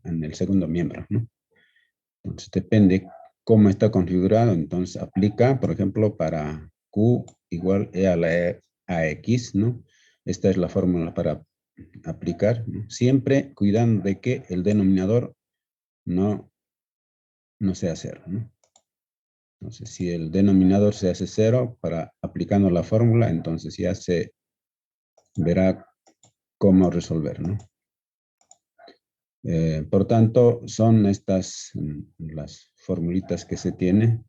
en el segundo miembro, ¿no? Entonces depende cómo está configurado, entonces aplica, por ejemplo, para Q igual E a la E a X, ¿no? Esta es la fórmula para aplicar, ¿no? Siempre cuidando de que el denominador no sea cero, ¿no? Entonces, si el denominador se hace cero, para aplicando la fórmula, entonces ya se verá cómo resolver, ¿no? Por tanto, son estas las formulitas que se tiene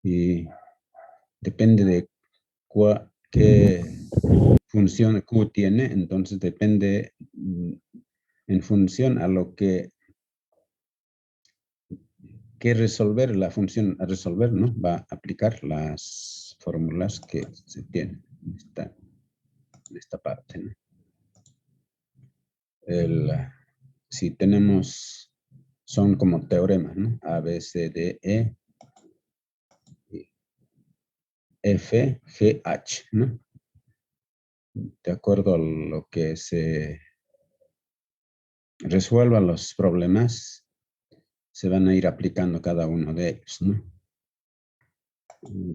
y depende de qué función Q tiene, entonces depende en función a lo que resolver, la función a resolver, ¿no? Va a aplicar las fórmulas que se tienen en esta parte, ¿no? Si tenemos, son como teoremas, ¿no? A, B, C, D, E, F, G, H, ¿no? De acuerdo a lo que se resuelvan los problemas, se van a ir aplicando cada uno de ellos, ¿no?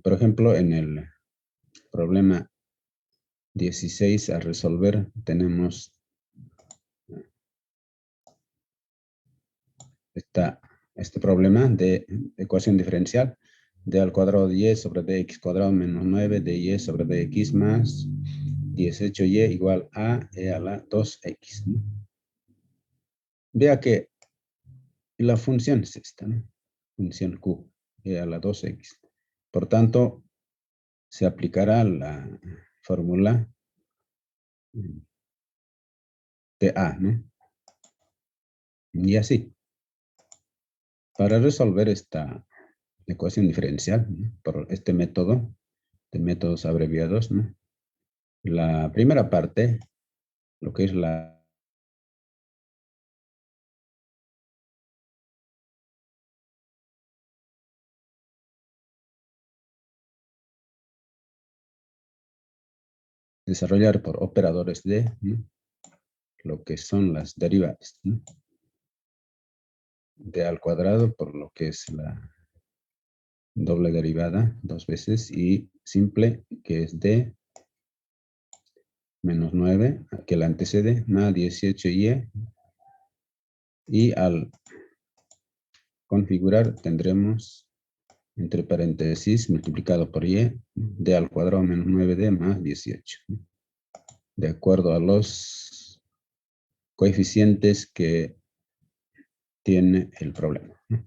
Por ejemplo, en el problema 16 a resolver tenemos este problema de ecuación diferencial d al cuadrado de y sobre dx cuadrado menos 9 de y sobre dx más 18y igual a e a la 2x, ¿no? Vea que la función es esta, ¿no? Función q, e a la 2x. Por tanto, se aplicará la fórmula de a, ¿no? Y así. Para resolver esta ecuación diferencial, ¿no? Por este método, de métodos abreviados, ¿no? La primera parte, lo que es la desarrollar por operadores de, ¿no? Lo que son las derivadas, ¿no? De al cuadrado por lo que es la doble derivada dos veces y simple que es d menos 9 que la antecede más 18y y al configurar tendremos entre paréntesis multiplicado por y d al cuadrado menos 9d más 18, ¿no? De acuerdo a los coeficientes que tiene el problema, ¿no?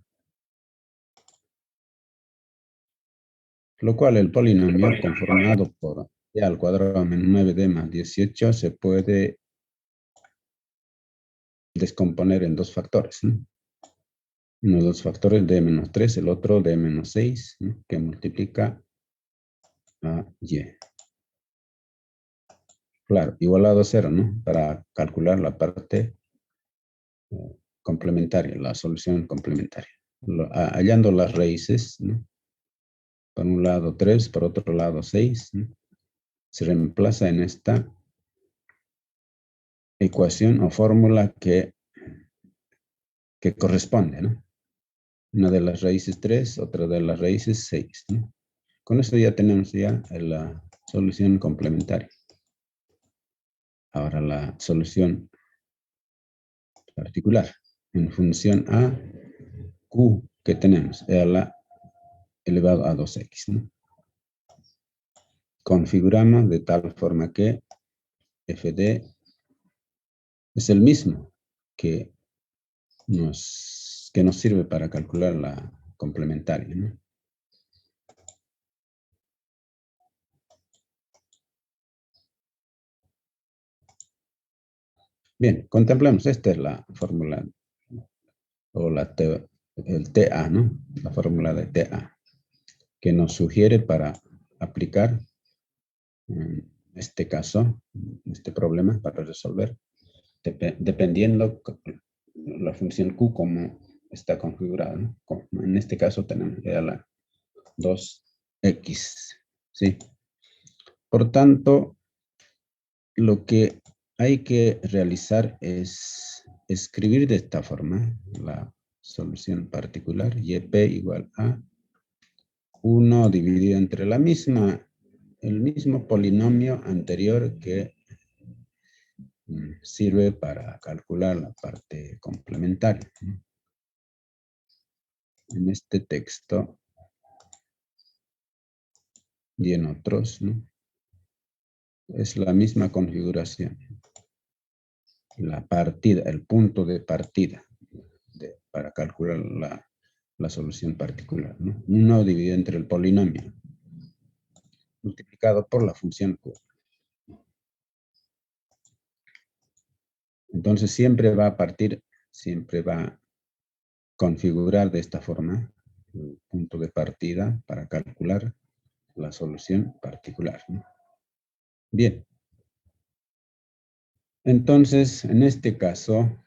Lo cual el polinomio conformado por d al cuadrado menos 9d más 18 se puede descomponer en dos factores, ¿no? Uno de los factores d menos 3, el otro d menos 6, ¿no? Que multiplica a y. Claro, igualado a 0, ¿no? Para calcular la parte complementaria, la solución complementaria. Hallando las raíces, ¿no? Por un lado 3, por otro lado 6, ¿no? Se reemplaza en esta ecuación o fórmula que corresponde, ¿no? Una de las raíces 3, otra de las raíces 6, ¿no? Con esto ya tenemos ya la solución complementaria. Ahora la solución particular en función a q que tenemos, e a la elevado a 2x, ¿no? Configuramos de tal forma que fd es el mismo que nos sirve para calcular la complementaria, ¿no? Bien, contemplemos, esta es la fórmula o el TA, ¿no? La fórmula de TA que nos sugiere para aplicar en este caso, este problema para resolver, dependiendo la función Q como está configurada, ¿no? En este caso tenemos ya la 2x, ¿sí? Por tanto, lo que hay que realizar es escribir de esta forma la solución particular, YP igual a 1 dividido entre el mismo polinomio anterior que sirve para calcular la parte complementaria. En este texto y en otros, ¿no? Es la misma configuración. La partida, el punto de partida para calcular la solución particular, ¿no? 1 dividido entre el polinomio multiplicado por la función Q. Entonces siempre va a configurar de esta forma el punto de partida para calcular la solución particular, ¿no? Bien. Entonces, en este caso,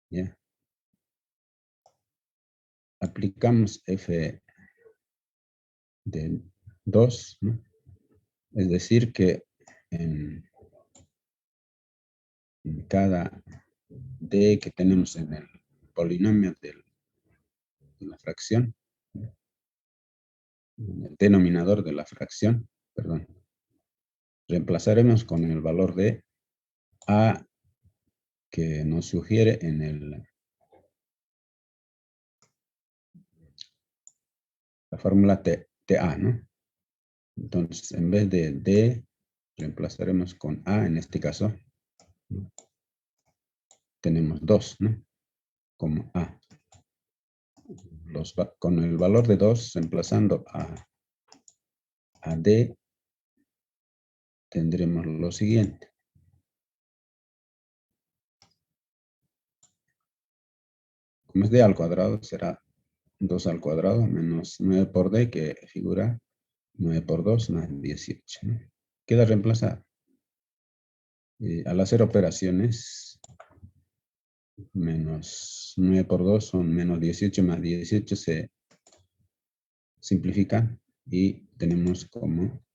ya, aplicamos f de 2, ¿no? Es decir que en cada d que tenemos en el polinomio de la fracción, en el denominador de la fracción, perdón, reemplazaremos con el valor de a que nos sugiere en la fórmula TA, ¿no? Entonces, en vez de D, reemplazaremos con A, en este caso, ¿no? Tenemos 2, ¿no? Como A. Con el valor de 2, reemplazando a D, tendremos lo siguiente. Como es D al cuadrado, será 2 al cuadrado menos 9 por D, que figura 9 por 2 más 18, ¿no? Queda reemplazado. Al hacer operaciones, menos 9 por 2 son menos 18 más 18 se simplifican y tenemos como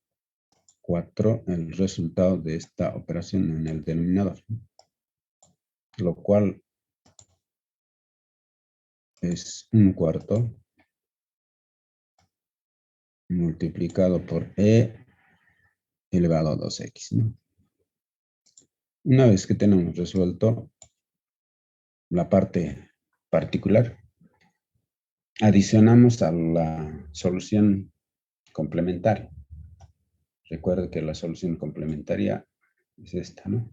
4 el resultado de esta operación en el denominador, lo cual es 1/4 multiplicado por e elevado a 2x, ¿no? Una vez que tenemos resuelto la parte particular, adicionamos a la solución complementaria. Recuerde que la solución complementaria es esta, ¿no?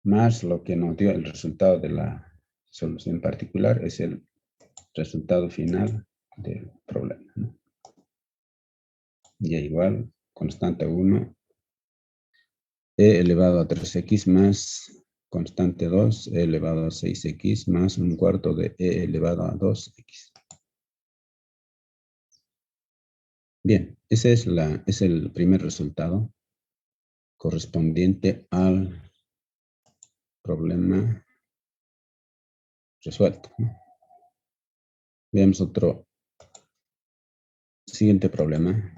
Más lo que nos dio el resultado de la solución particular es el resultado final del problema, ¿no? Y igual, constante 1, e elevado a 3x más constante 2, e elevado a 6x más 1/4 de e elevado a 2x. Bien, ese es el primer resultado correspondiente al problema resuelto, ¿no? Veamos otro siguiente problema.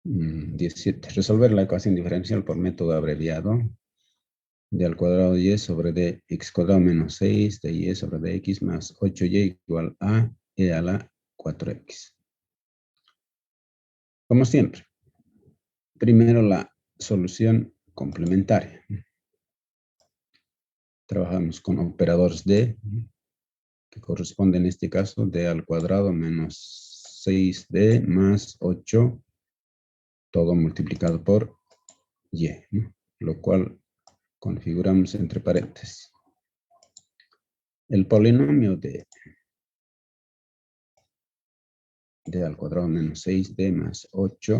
17. Resolver la ecuación diferencial por método abreviado de al cuadrado de y sobre dx cuadrado menos 6 de y sobre dx más 8y igual a e a la 4x. Como siempre, primero la solución complementaria. Trabajamos con operadores de, que corresponde en este caso d al cuadrado menos 6d más 8, todo multiplicado por y, ¿no? Lo cual configuramos entre paréntesis. El polinomio de d al cuadrado menos 6d más 8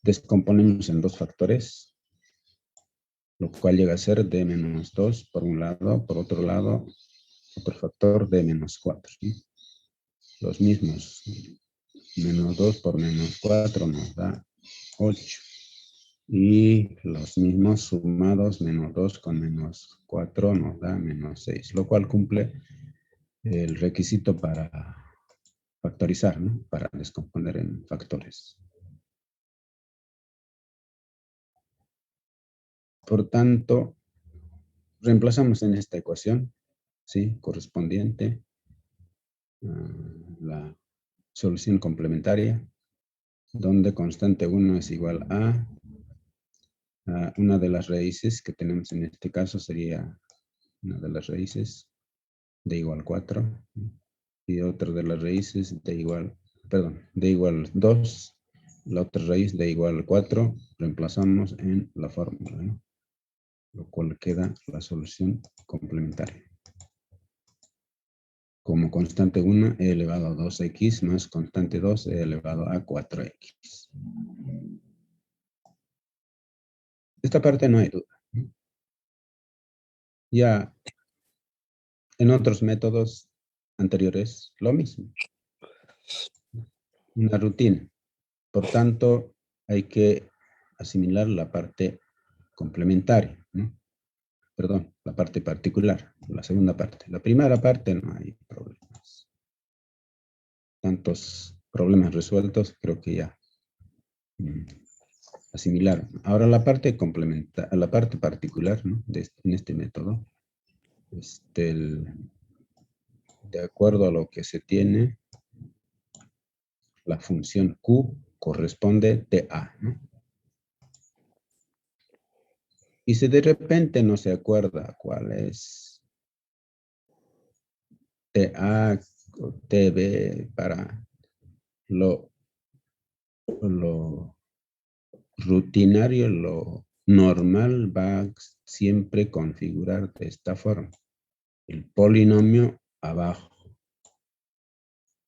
descomponemos en dos factores, lo cual llega a ser d menos 2 por un lado, por otro lado, otro factor d menos 4. ¿Sí? Los mismos, menos 2 por menos 4 nos da 8. Y los mismos sumados, menos 2 con menos 4 nos da menos 6, lo cual cumple el requisito para factorizar, ¿no? Para descomponer en factores. Por tanto, reemplazamos en esta ecuación, ¿sí? Correspondiente a la solución complementaria, donde constante 1 es igual a una de las raíces que tenemos en este caso sería una de las raíces de igual 4 y otra de las raíces de igual, perdón, de igual 2, la otra raíz de igual 4, reemplazamos en la fórmula, ¿no? Lo cual queda la solución complementaria. Como constante 1, e elevado a 2x más constante 2, e elevado a 4x. Esta parte no hay duda, ¿no? Ya en otros métodos anteriores, lo mismo. Una rutina. Por tanto, hay que asimilar la parte complementaria, ¿no? Perdón, la parte particular, la segunda parte. La primera parte no hay problemas. Tantos problemas resueltos, creo que ya asimilar. Ahora la parte complementaria, la parte particular, ¿no? En este método, de acuerdo a lo que se tiene, la función Q corresponde a, ¿no? Y si de repente no se acuerda cuál es TA o TB para lo rutinario, lo normal va a siempre configurar de esta forma. El polinomio abajo.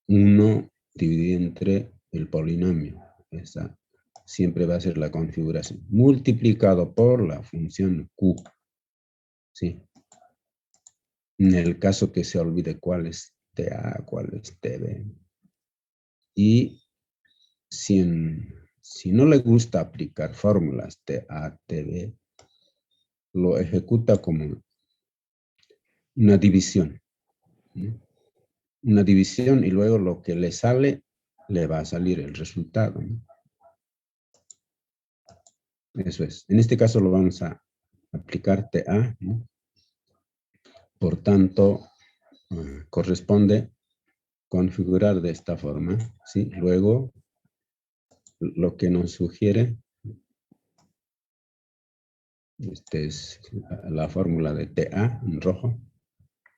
1 dividido entre el polinomio. Esa siempre va a ser la configuración. Multiplicado por la función Q. ¿Sí? En el caso que se olvide cuál es TA, cuál es TB. Y si no le gusta aplicar fórmulas TA, TB, lo ejecuta como una división, ¿no? Una división y luego lo que le sale, le va a salir el resultado, ¿no? Eso es. En este caso lo vamos a aplicar TA, ¿no? Por tanto, corresponde configurar de esta forma, ¿sí? Luego, lo que nos sugiere, es la fórmula de TA en rojo,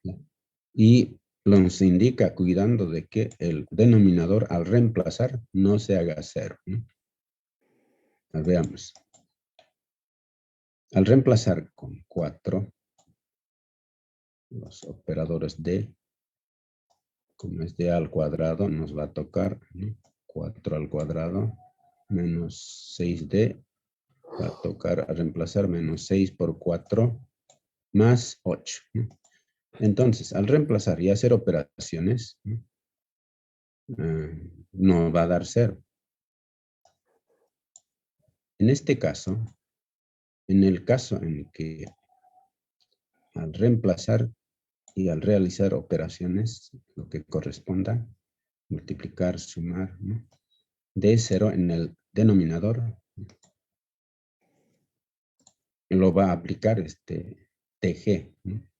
¿no? Y nos indica cuidando de que el denominador al reemplazar no se haga 0, ¿no? Veamos. Al reemplazar con 4, los operadores de, como es de a al cuadrado, nos va a tocar, ¿no? 4 al cuadrado menos 6d, va a tocar a reemplazar menos 6 por 4 más 8, ¿no? Entonces, al reemplazar y hacer operaciones, ¿no? No va a dar 0. En este caso, en el caso en que al reemplazar y al realizar operaciones, lo que corresponda, multiplicar, sumar, ¿no? De 0 en el denominador, lo va a aplicar TG, ¿no?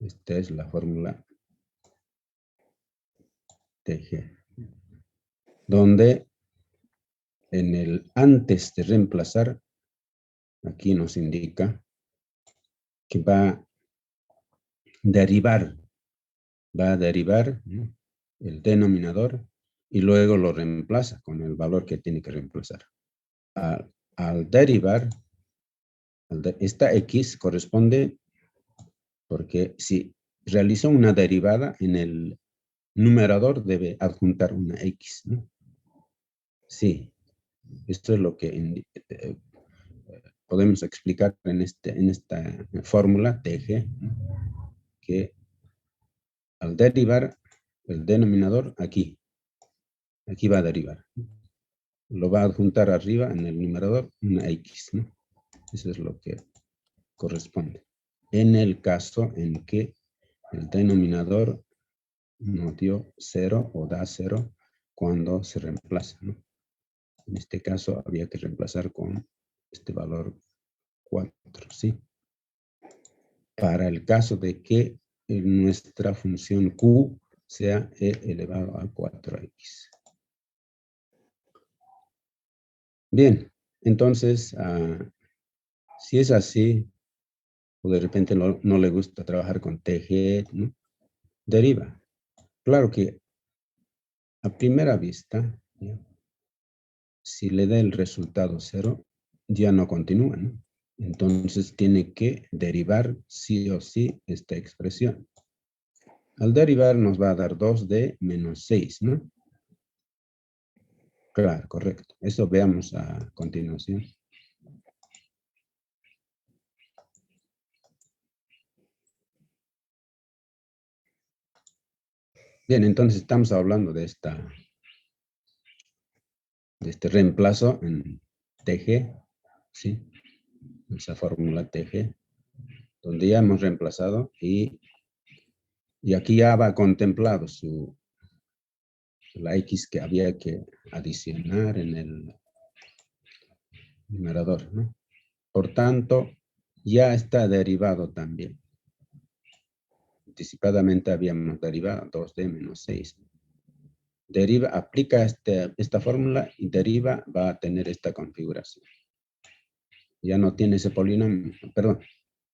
Esta es la fórmula TG, donde en el antes de reemplazar, aquí nos indica que va a derivar, ¿no? El denominador y luego lo reemplaza con el valor que tiene que reemplazar. Al derivar, esta X corresponde, porque si realizó una derivada en el numerador debe adjuntar una X, ¿no? Sí, esto es lo que podemos explicar en esta fórmula TG, ¿no? Que al derivar el denominador aquí va a derivar, ¿no? Lo va a adjuntar arriba en el numerador una X, ¿no? Eso es lo que corresponde. En el caso en que el denominador nos dio 0 o da 0 cuando se reemplaza, ¿no? En este caso había que reemplazar con este valor 4, ¿sí? Para el caso de que nuestra función Q sea e elevado a 4x. Bien, entonces, si es así, o de repente no le gusta trabajar con TG, ¿no? Deriva. Claro que a primera vista, ¿ya? Si le da el resultado 0, ya no continúa, ¿no? Entonces tiene que derivar sí o sí esta expresión. Al derivar nos va a dar 2d menos 6, ¿no? Claro, correcto. Eso veamos a continuación. Bien, entonces estamos hablando de este reemplazo en TG, ¿sí? Esa fórmula TG, donde ya hemos reemplazado y aquí ya va contemplado la X que había que adicionar en el numerador, ¿no? Por tanto, ya está derivado también. Anticipadamente habíamos derivado 2d menos 6. Deriva, aplica esta fórmula y deriva, va a tener esta configuración. Ya no tiene ese polinomio, perdón,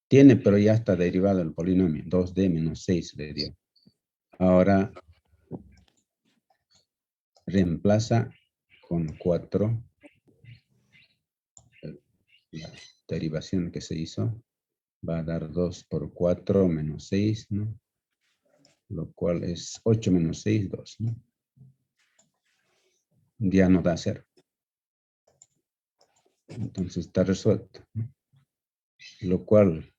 tiene, pero ya está derivado el polinomio, 2d menos 6 le dio. Ahora reemplaza con 4 la derivación que se hizo, va a dar 2 por 4 menos 6, ¿no? Lo cual es 8 menos 6, 2, ¿no? Ya no da 0. Entonces está resuelto, ¿no? Lo cual,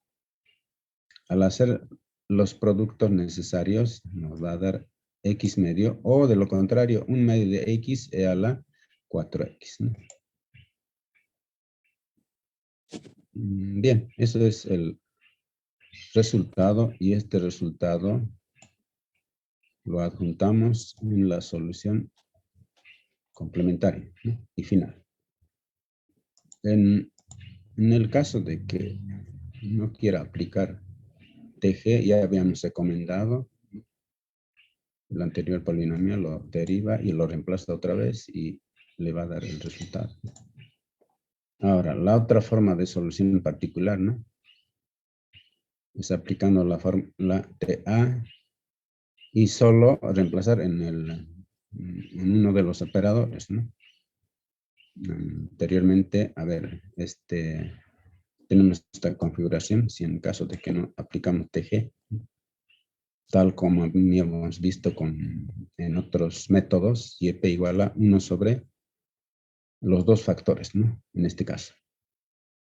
al hacer los productos necesarios, nos va a dar x medio, o de lo contrario, un medio de x e a la 4x, ¿no? Bien, eso es el resultado, y este resultado lo adjuntamos en la solución complementaria, ¿no? Y final. En el caso de que no quiera aplicar TG, ya habíamos recomendado el anterior polinomio, lo deriva y lo reemplaza otra vez y le va a dar el resultado. Ahora, la otra forma de solución en particular, ¿no? Es aplicando la fórmula TA y solo reemplazar en uno de los operadores, ¿no? Anteriormente, a ver, tenemos esta configuración, si en caso de que no aplicamos TG, tal como habíamos visto en otros métodos, YP igual a 1 sobre los dos factores, ¿no? En este caso,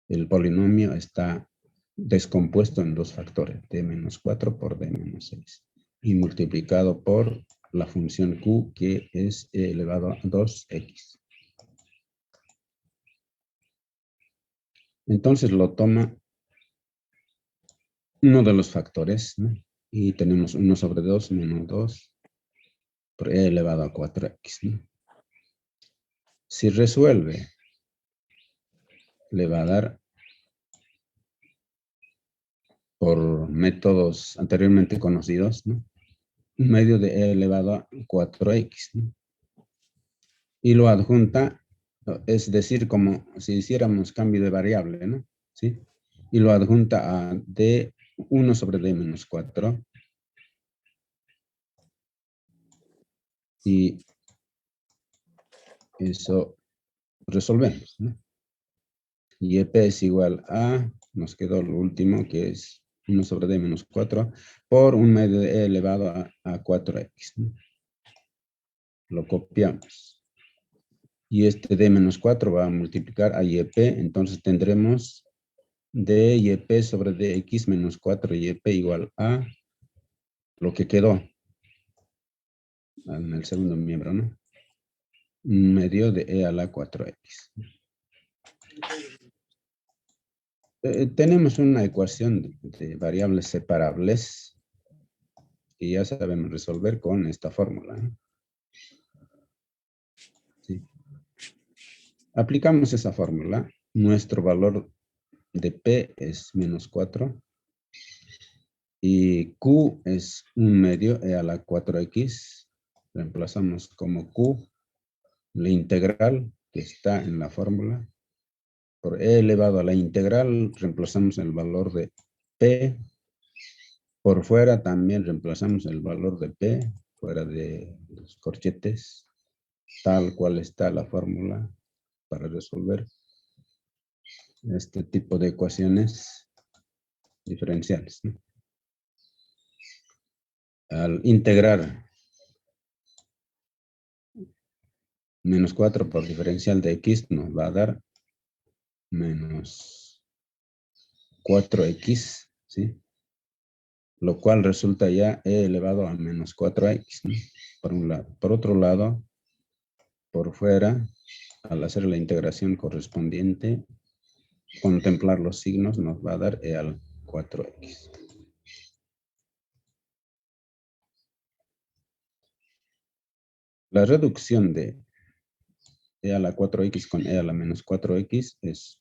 el polinomio está descompuesto en dos factores, d menos 4 por d menos 6, y multiplicado por la función q, que es e elevado a 2x. Entonces lo toma uno de los factores, ¿no? Y tenemos 1 sobre 2 menos 2 por e elevado a 4x, ¿no? Si resuelve, le va a dar, por métodos anteriormente conocidos, ¿no? Un medio de e elevado a 4x, ¿no? Y lo adjunta, es decir, como si hiciéramos cambio de variable, ¿no? ¿Sí? Y lo adjunta a d1 sobre d menos 4. Y eso resolvemos, ¿no? Y EP es igual a, nos quedó lo último, que es 1 sobre d menos 4 por un medio de e elevado a 4x, ¿no? Lo copiamos. Y este d menos 4 va a multiplicar a YP, entonces tendremos d YP sobre dx menos 4 YP igual a lo que quedó en el segundo miembro, ¿no? Un medio de e a la 4x. Tenemos una ecuación de variables separables que ya sabemos resolver con esta fórmula, ¿no? Sí. Aplicamos esa fórmula, nuestro valor de P es menos 4. Y Q es 1/2 e a la 4x. Reemplazamos como Q la integral que está en la fórmula. Por e elevado a la integral, reemplazamos el valor de P. Por fuera también reemplazamos el valor de P, fuera de los corchetes, tal cual está la fórmula para resolver este tipo de ecuaciones diferenciales, ¿no? Al integrar menos 4 por diferencial de x nos va a dar menos 4x, ¿sí? Lo cual resulta ya e elevado a menos 4x, ¿no? Por un lado. Por otro lado, por fuera, al hacer la integración correspondiente, contemplar los signos nos va a dar e al 4x. La reducción de e a la 4x con e a la menos 4x es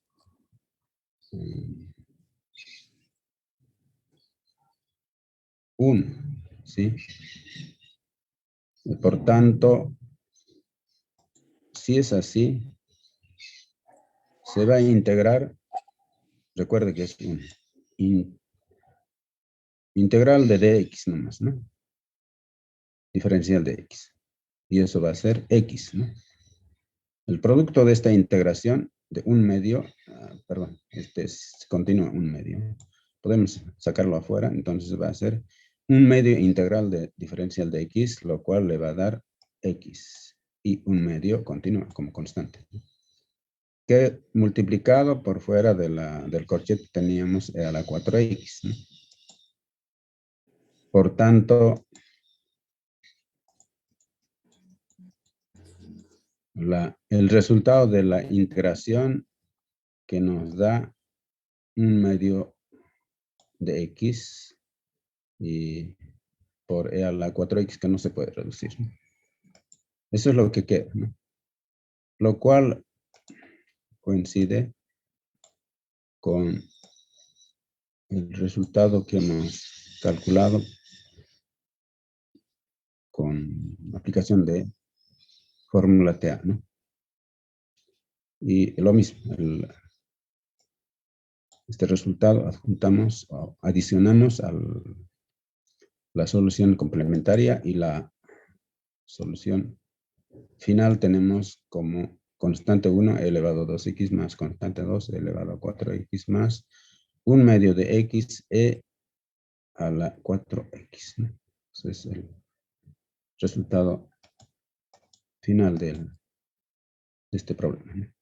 1, ¿sí? Y por tanto, si es así, se va a integrar, recuerde que es un integral de dx nomás, ¿no? Diferencial de x. Y eso va a ser x, ¿no? El producto de esta integración de 1/2, perdón, este es continuo 1/2. Podemos sacarlo afuera, entonces va a ser 1/2 integral de diferencial de x, lo cual le va a dar x. Y 1/2 continúa como constante, ¿no? Que multiplicado por fuera de del corchete teníamos e a la 4x, ¿no? Por tanto, el resultado de la integración que nos da 1/2 de x y por e a la 4x que no se puede reducir, ¿no? Eso es lo que queda, ¿no? Lo cual coincide con el resultado que hemos calculado con aplicación de fórmula TA, ¿no? Y lo mismo, este resultado adjuntamos o adicionamos a la solución complementaria y la solución final tenemos como constante 1 elevado a 2x más constante 2 elevado a 4x más 1/2 de x e a la 4x, ¿no? Ese es el resultado final de este problema, ¿no?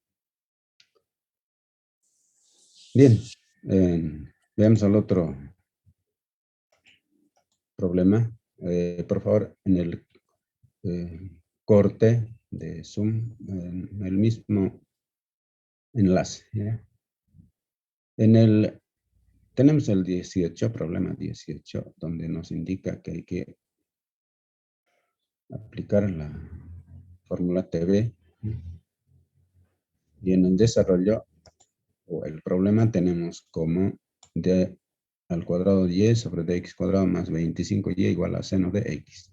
Bien, veamos al otro problema. Por favor, en el corte de Zoom, en el mismo enlace, ¿ya? Tenemos el 18, problema 18, donde nos indica que hay que aplicar la fórmula TV, ¿no? Y en el desarrollo o el problema tenemos como d al cuadrado de y sobre dx cuadrado más 25y igual a seno de x.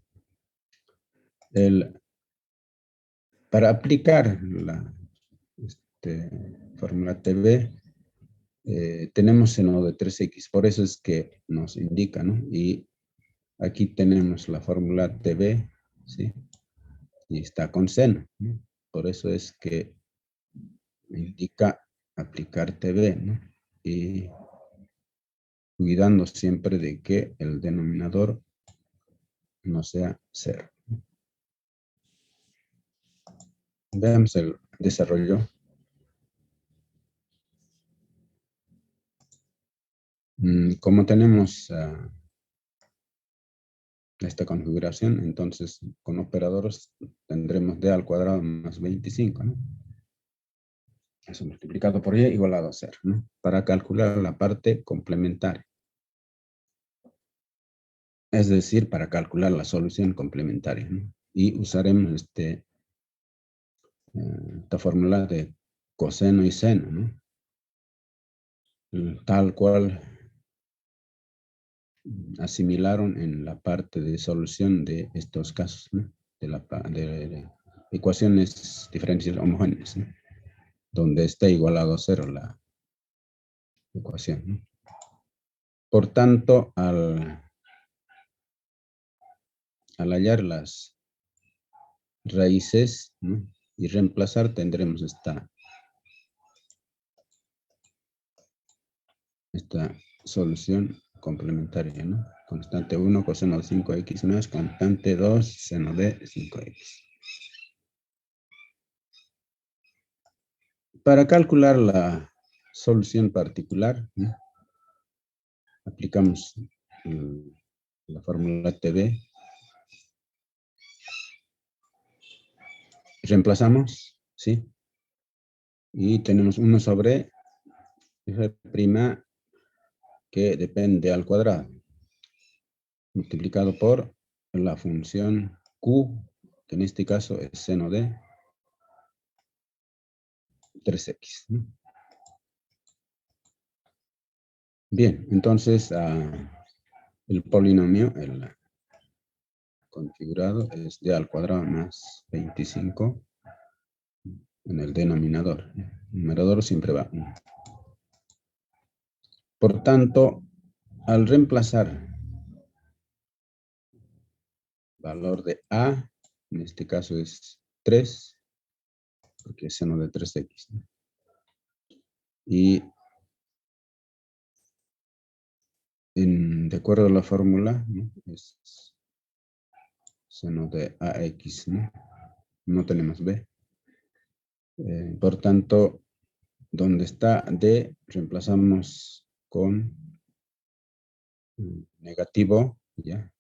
Para aplicar la fórmula TV, tenemos seno de 3x, por eso es que nos indica, ¿no? Y aquí tenemos la fórmula TV, ¿sí? Y está con seno, ¿no? Por eso es que indica aplicar TV, ¿no? Y cuidando siempre de que el denominador no sea 0. Veamos el desarrollo. Como tenemos esta configuración, entonces con operadores tendremos d al cuadrado más 25, ¿no? Eso multiplicado por y igualado a 0, ¿no? Para calcular la parte complementaria. Es decir, para calcular la solución complementaria, ¿no? Y usaremos esta fórmula de coseno y seno, ¿no? tal cual asimilaron en la parte de solución de estos casos, ¿no? De ecuaciones diferenciales homogéneas, ¿no? Donde está igualado a cero la ecuación, ¿no? Por tanto, al hallar las raíces, ¿no? Y reemplazar, tendremos esta solución complementaria, ¿no? Constante 1, coseno de 5x más constante 2, seno de 5x. Para calcular la solución particular, ¿no? Aplicamos la fórmula TB. Reemplazamos, ¿sí? Y tenemos 1 sobre f' que depende al cuadrado, multiplicado por la función q, que en este caso es seno de 3x, ¿no? Bien, entonces el polinomio, el configurado, es d al cuadrado más 25 en el denominador. El numerador siempre va 1. Por tanto, al reemplazar valor de a, en este caso es 3, porque es seno de 3x, ¿no? Y de acuerdo a la fórmula, ¿no? Es seno de ax, ¿no? No tenemos b. Por tanto, donde está d, reemplazamos con negativo, ¿ya?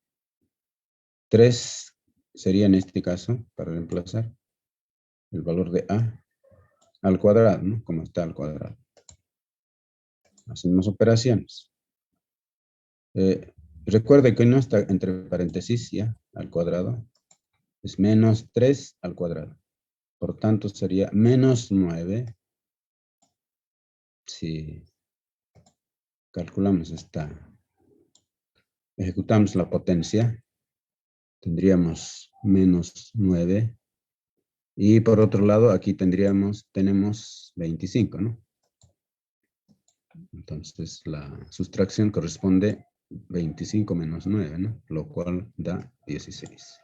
3 sería en este caso, para reemplazar, el valor de a al cuadrado, ¿no? Como está al cuadrado. Hacemos operaciones. Recuerde que no está entre paréntesis, ¿ya? Al cuadrado. Es menos 3 al cuadrado. Por tanto, sería menos 9. Si calculamos ejecutamos la potencia, tendríamos menos 9. Y por otro lado, aquí tenemos 25, ¿no? Entonces, la sustracción corresponde 25 menos 9, ¿no? Lo cual da 16.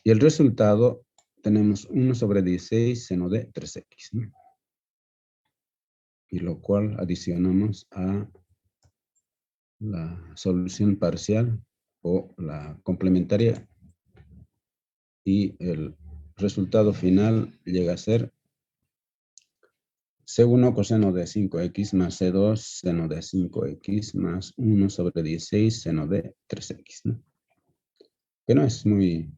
Y el resultado, tenemos 1 sobre 16 seno de 3x, ¿no? Y lo cual adicionamos a la solución parcial o la complementaria. Y el resultado final llega a ser C1 coseno de 5x más C2 seno de 5x más 1 sobre 16 seno de 3x, ¿no? Que no es muy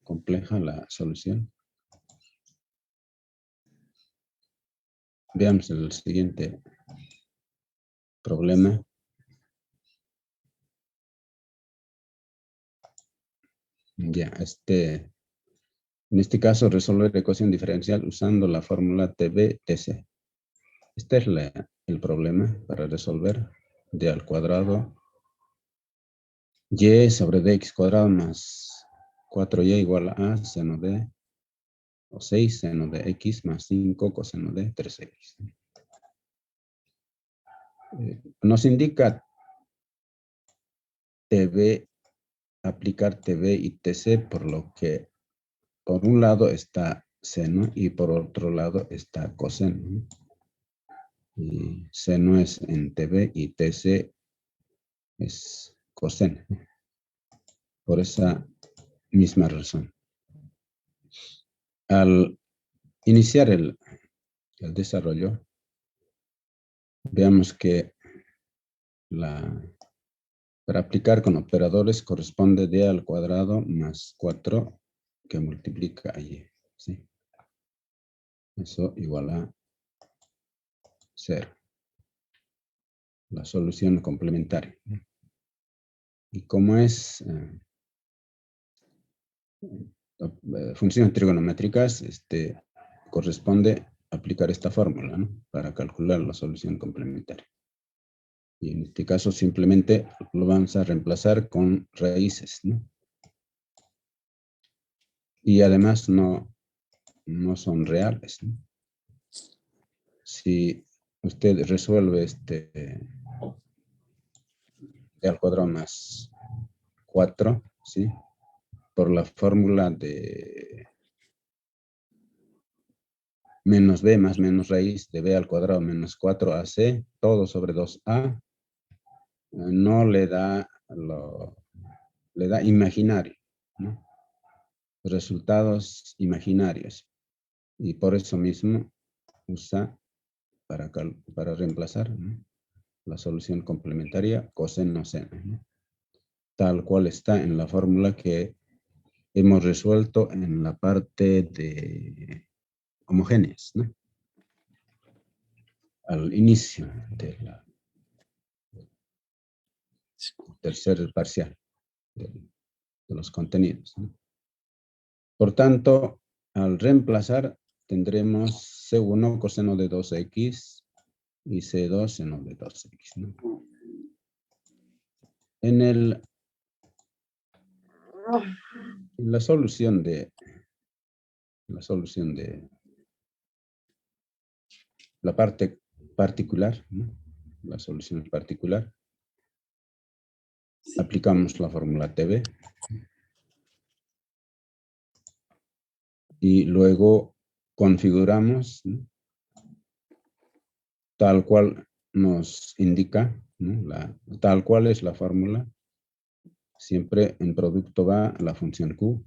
compleja la solución. Veamos el siguiente problema. Ya, en este caso, resolver la ecuación diferencial usando la fórmula TB-TC. Este es el problema para resolver. D al cuadrado y sobre dx cuadrado más 4y igual a seno de, o 6 seno de x más 5 coseno de 3x. Nos indica TB, aplicar TB y TC, por lo que por un lado está seno y por otro lado está coseno, ¿no? Y seno es en TB y TC es coseno, ¿no? Por esa misma razón. Al iniciar el desarrollo, veamos que para aplicar con operadores corresponde d al cuadrado más 4 que multiplica a y, ¿sí? Eso igual a 0. La solución complementaria, ¿no? Y como es funciones trigonométricas, corresponde aplicar esta fórmula, ¿no? Para calcular la solución complementaria. Y en este caso simplemente lo vamos a reemplazar con raíces, ¿no? Y además no son reales, ¿no? Si usted resuelve de al cuadrado más 4, ¿sí? Por la fórmula de menos b más menos raíz de b al cuadrado menos 4ac, todo sobre 2a, no le da imaginario, ¿no? Resultados imaginarios. Y por eso mismo usa para reemplazar, ¿no? La solución complementaria coseno seno, ¿no? Tal cual está en la fórmula que hemos resuelto en la parte de homogéneas, ¿no? Al inicio del tercer parcial de los contenidos, ¿no? Por tanto, al reemplazar tendremos C1 coseno de 2x y C2 seno de 2x, ¿no? En la solución de la parte particular, ¿no? La solución particular, aplicamos la fórmula TB y luego configuramos, ¿no? Tal cual nos indica, ¿no? Tal cual es la fórmula. Siempre en producto va la función Q